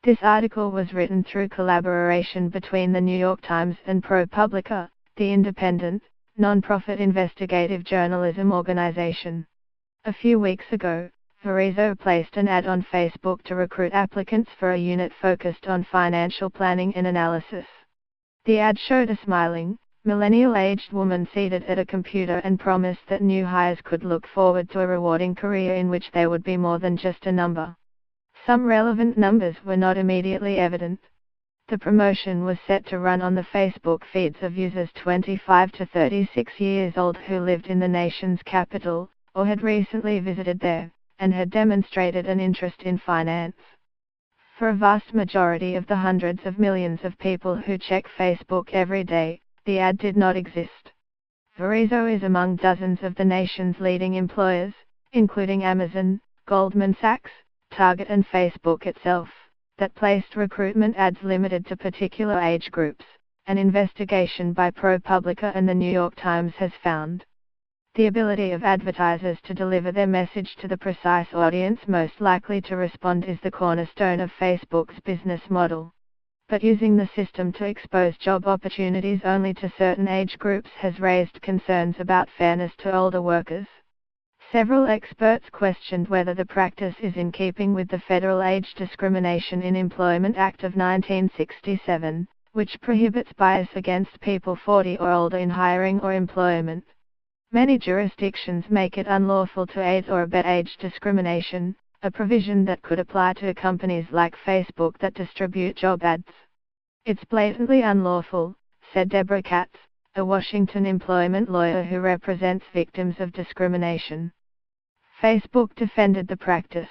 This article was written through collaboration between the New York Times and ProPublica, the independent, non-profit investigative journalism organization. A few weeks ago, Verizon placed an ad on Facebook to recruit applicants for a unit focused on financial planning and analysis. The ad showed a smiling, millennial-aged woman seated at a computer and promised that new hires could look forward to a rewarding career in which they would be more than just a number. Some relevant numbers were not immediately evident. The promotion was set to run on the Facebook feeds of users 25 to 36 years old who lived in the nation's capital, or had recently visited there, and had demonstrated an interest in finance. For a vast majority of the hundreds of millions of people who check Facebook every day, the ad did not exist. Verizon is among dozens of the nation's leading employers, including Amazon, Goldman Sachs, Target and Facebook itself, that placed recruitment ads limited to particular age groups, an investigation by ProPublica and the New York Times has found. The ability of advertisers to deliver their message to the precise audience most likely to respond is the cornerstone of Facebook's business model. But using the system to expose job opportunities only to certain age groups has raised concerns about fairness to older workers. Several experts questioned whether the practice is in keeping with the Federal Age Discrimination in Employment Act of 1967, which prohibits bias against people 40 or older in hiring or employment. Many jurisdictions make it unlawful to aid or abet age discrimination, a provision that could apply to companies like Facebook that distribute job ads. "It's blatantly unlawful," said Deborah Katz, a Washington employment lawyer who represents victims of discrimination. Facebook defended the practice.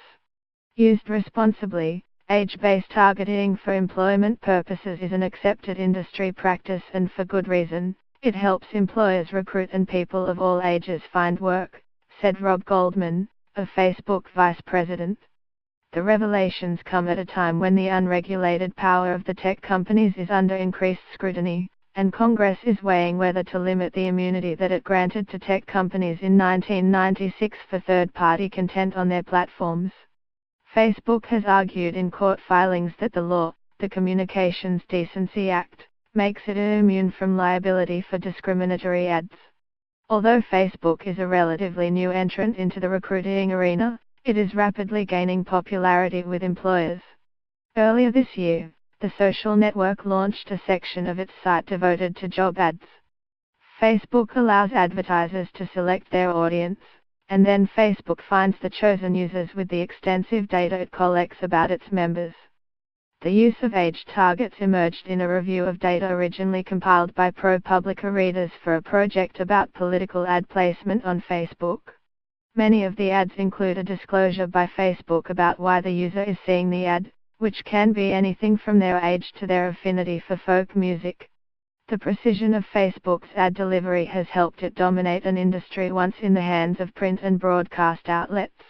Used responsibly, age-based targeting for employment purposes is an accepted industry practice and for good reason. It helps employers recruit and people of all ages find work, said Rob Goldman, a Facebook vice president. The revelations come at a time when the unregulated power of the tech companies is under increased scrutiny, and Congress is weighing whether to limit the immunity that it granted to tech companies in 1996 for third-party content on their platforms. Facebook has argued in court filings that the law, the Communications Decency Act, makes it immune from liability for discriminatory ads. Although Facebook is a relatively new entrant into the recruiting arena, it is rapidly gaining popularity with employers. Earlier this year, the social network launched a section of its site devoted to job ads. Facebook allows advertisers to select their audience, and then Facebook finds the chosen users with the extensive data it collects about its members. The use of age targets emerged in a review of data originally compiled by ProPublica readers for a project about political ad placement on Facebook. Many of the ads include a disclosure by Facebook about why the user is seeing the ad, which can be anything from their age to their affinity for folk music. The precision of Facebook's ad delivery has helped it dominate an industry once in the hands of print and broadcast outlets.